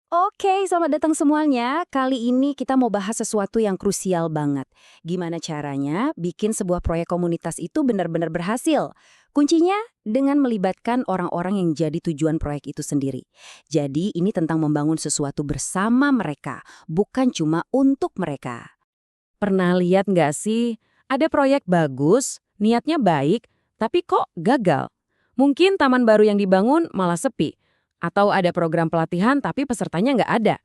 Oke, selamat datang semuanya. Kali ini kita mau bahas sesuatu yang krusial banget. Gimana caranya bikin sebuah proyek komunitas itu benar-benar berhasil? Kuncinya dengan melibatkan orang-orang yang jadi tujuan proyek itu sendiri. Jadi ini tentang membangun sesuatu bersama mereka, bukan cuma untuk mereka. Pernah lihat nggak sih, ada proyek bagus, niatnya baik, tapi kok gagal? Mungkin taman baru yang dibangun malah sepi. Atau ada program pelatihan tapi pesertanya nggak ada.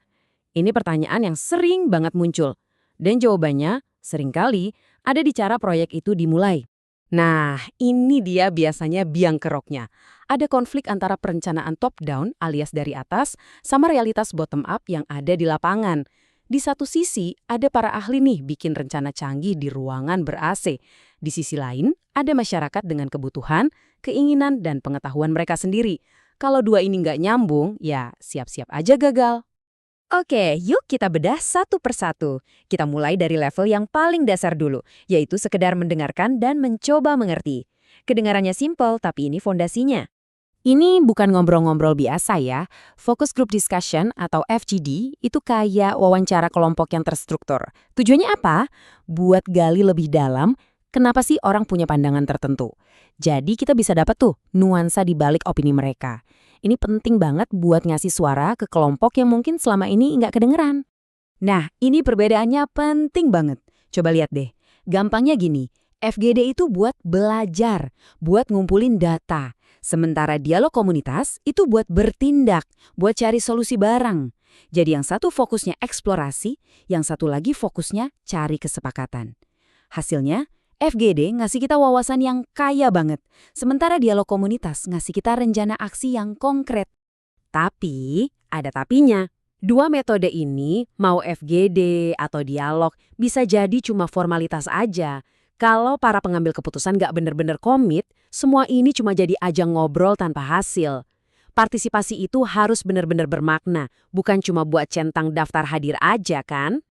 Ini pertanyaan yang sering banget muncul. Dan jawabannya, seringkali ada di cara proyek itu dimulai. Nah, ini dia biasanya biang keroknya. Ada konflik antara perencanaan top-down alias dari atas sama realitas bottom-up yang ada di lapangan. Di satu sisi, ada para ahli nih bikin rencana canggih di ruangan ber-AC. Di sisi lain, ada masyarakat dengan kebutuhan, keinginan, dan pengetahuan mereka sendiri. Kalau dua ini nggak nyambung, ya siap-siap aja gagal. Oke, yuk kita bedah satu persatu. Kita mulai dari level yang paling dasar dulu, yaitu sekedar mendengarkan dan mencoba mengerti. Kedengarannya simpel, tapi ini fondasinya. Ini bukan ngobrol-ngobrol biasa ya. Focus Group Discussion atau FGD itu kayak wawancara kelompok yang terstruktur. Tujuannya apa? Buat gali lebih dalam, kenapa sih orang punya pandangan tertentu. Jadi kita bisa dapat tuh nuansa di balik opini mereka. Ini penting banget buat ngasih suara ke kelompok yang mungkin selama ini nggak kedengeran. Nah, ini perbedaannya penting banget. Coba lihat deh. Gampangnya gini, FGD itu buat belajar, buat ngumpulin data. Sementara dialog komunitas itu buat bertindak, buat cari solusi bareng. Jadi yang satu fokusnya eksplorasi, yang satu lagi fokusnya cari kesepakatan. Hasilnya, FGD ngasih kita wawasan yang kaya banget. Sementara dialog komunitas ngasih kita rencana aksi yang konkret. Tapi, ada tapinya. Dua metode ini, mau FGD atau dialog, bisa jadi cuma formalitas aja. Kalau para pengambil keputusan nggak bener-bener komit, semua ini cuma jadi ajang ngobrol tanpa hasil. Partisipasi itu harus bener-bener bermakna, bukan cuma buat centang daftar hadir aja kan?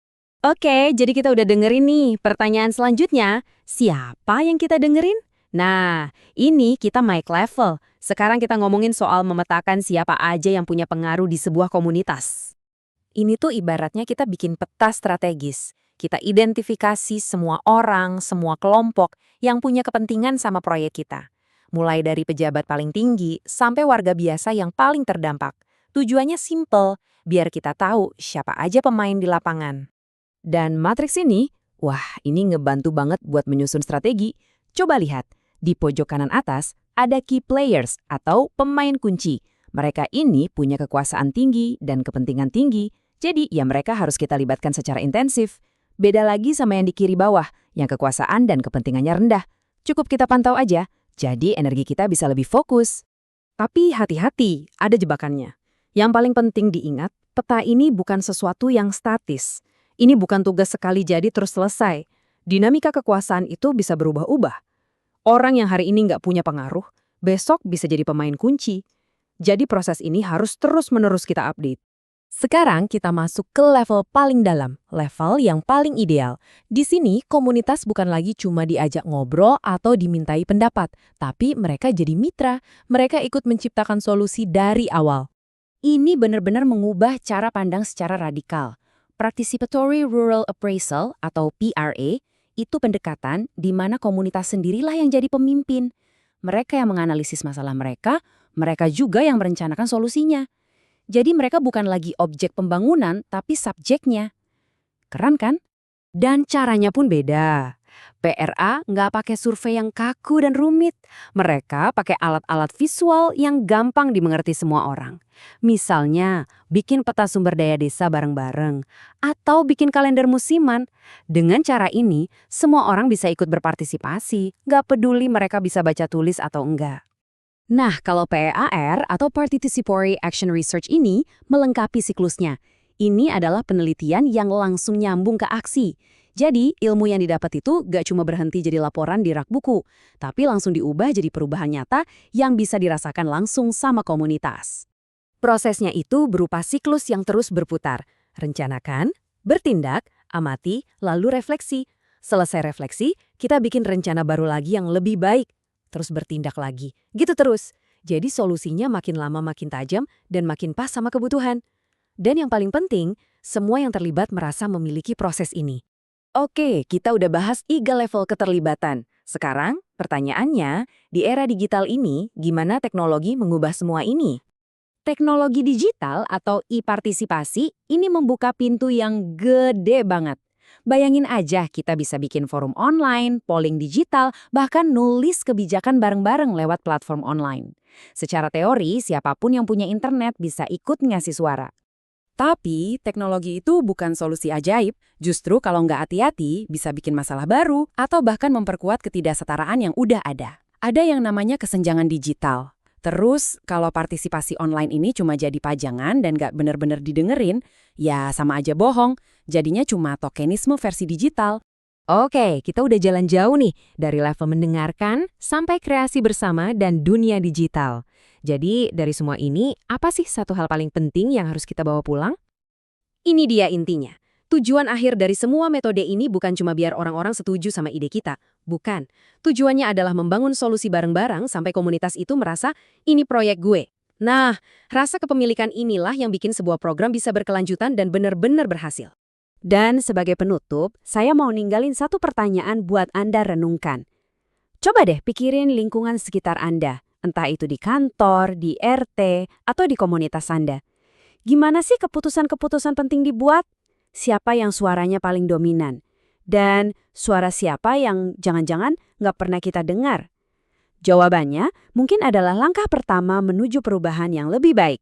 Oke, jadi kita udah dengerin nih. Pertanyaan selanjutnya, siapa yang kita dengerin? Nah, ini kita mic level. Sekarang kita ngomongin soal memetakan siapa aja yang punya pengaruh di sebuah komunitas. Ini tuh ibaratnya kita bikin peta strategis. Kita identifikasi semua orang, semua kelompok yang punya kepentingan sama proyek kita. Mulai dari pejabat paling tinggi sampai warga biasa yang paling terdampak. Tujuannya simple, biar kita tahu siapa aja pemain di lapangan. Dan matriks ini, wah ini ngebantu banget buat menyusun strategi. Coba lihat, di pojok kanan atas ada key players atau pemain kunci. Mereka ini punya kekuasaan tinggi dan kepentingan tinggi, jadi ya mereka harus kita libatkan secara intensif. Beda lagi sama yang di kiri bawah, yang kekuasaan dan kepentingannya rendah. Cukup kita pantau aja, jadi energi kita bisa lebih fokus. Tapi hati-hati, ada jebakannya. Yang paling penting diingat, peta ini bukan sesuatu yang statis. Ini bukan tugas sekali jadi terus selesai. Dinamika kekuasaan itu bisa berubah-ubah. Orang yang hari ini nggak punya pengaruh, besok bisa jadi pemain kunci. Jadi proses ini harus terus-menerus kita update. Sekarang kita masuk ke level paling dalam, level yang paling ideal. Di sini komunitas bukan lagi cuma diajak ngobrol atau dimintai pendapat, tapi mereka jadi mitra. Mereka ikut menciptakan solusi dari awal. Ini benar-benar mengubah cara pandang secara radikal. Participatory Rural Appraisal atau PRA itu pendekatan di mana komunitas sendirilah yang jadi pemimpin. Mereka yang menganalisis masalah mereka juga yang merencanakan solusinya. Jadi mereka bukan lagi objek pembangunan, tapi subjeknya. Keren kan? Dan caranya pun beda. PRA nggak pakai survei yang kaku dan rumit. Mereka pakai alat-alat visual yang gampang dimengerti semua orang. Misalnya, bikin peta sumber daya desa bareng-bareng. Atau bikin kalender musiman. Dengan cara ini, semua orang bisa ikut berpartisipasi. Nggak peduli mereka bisa baca tulis atau enggak. Nah, kalau PAR atau Participatory Action Research ini melengkapi siklusnya. Ini adalah penelitian yang langsung nyambung ke aksi. Jadi, ilmu yang didapat itu gak cuma berhenti jadi laporan di rak buku, tapi langsung diubah jadi perubahan nyata yang bisa dirasakan langsung sama komunitas. Prosesnya itu berupa siklus yang terus berputar. Rencanakan, bertindak, amati, lalu refleksi. Selesai refleksi, kita bikin rencana baru lagi yang lebih baik. Terus bertindak lagi. Gitu terus. Jadi solusinya makin lama makin tajam dan makin pas sama kebutuhan. Dan yang paling penting, semua yang terlibat merasa memiliki proses ini. Oke, kita udah bahas 3 level keterlibatan. Sekarang, pertanyaannya, di era digital ini, gimana teknologi mengubah semua ini? Teknologi digital atau e-partisipasi ini membuka pintu yang gede banget. Bayangin aja kita bisa bikin forum online, polling digital, bahkan nulis kebijakan bareng-bareng lewat platform online. Secara teori, siapapun yang punya internet bisa ikut ngasih suara. Tapi, teknologi itu bukan solusi ajaib. Justru kalau nggak hati-hati, bisa bikin masalah baru atau bahkan memperkuat ketidaksetaraan yang udah ada. Ada yang namanya kesenjangan digital. Terus, kalau partisipasi online ini cuma jadi pajangan dan nggak bener-bener didengerin, ya sama aja bohong. Jadinya cuma tokenisme versi digital. Oke, kita udah jalan jauh nih, dari level mendengarkan sampai kreasi bersama dan dunia digital. Jadi, dari semua ini, apa sih satu hal paling penting yang harus kita bawa pulang? Ini dia intinya. Tujuan akhir dari semua metode ini bukan cuma biar orang-orang setuju sama ide kita. Bukan. Tujuannya adalah membangun solusi bareng-barang sampai komunitas itu merasa, ini proyek gue. Nah, rasa kepemilikan inilah yang bikin sebuah program bisa berkelanjutan dan benar-benar berhasil. Dan sebagai penutup, saya mau ninggalin satu pertanyaan buat Anda renungkan. Coba deh pikirin lingkungan sekitar Anda, entah itu di kantor, di RT, atau di komunitas Anda. Gimana sih keputusan-keputusan penting dibuat? Siapa yang suaranya paling dominan? Dan suara siapa yang jangan-jangan nggak pernah kita dengar? Jawabannya mungkin adalah langkah pertama menuju perubahan yang lebih baik.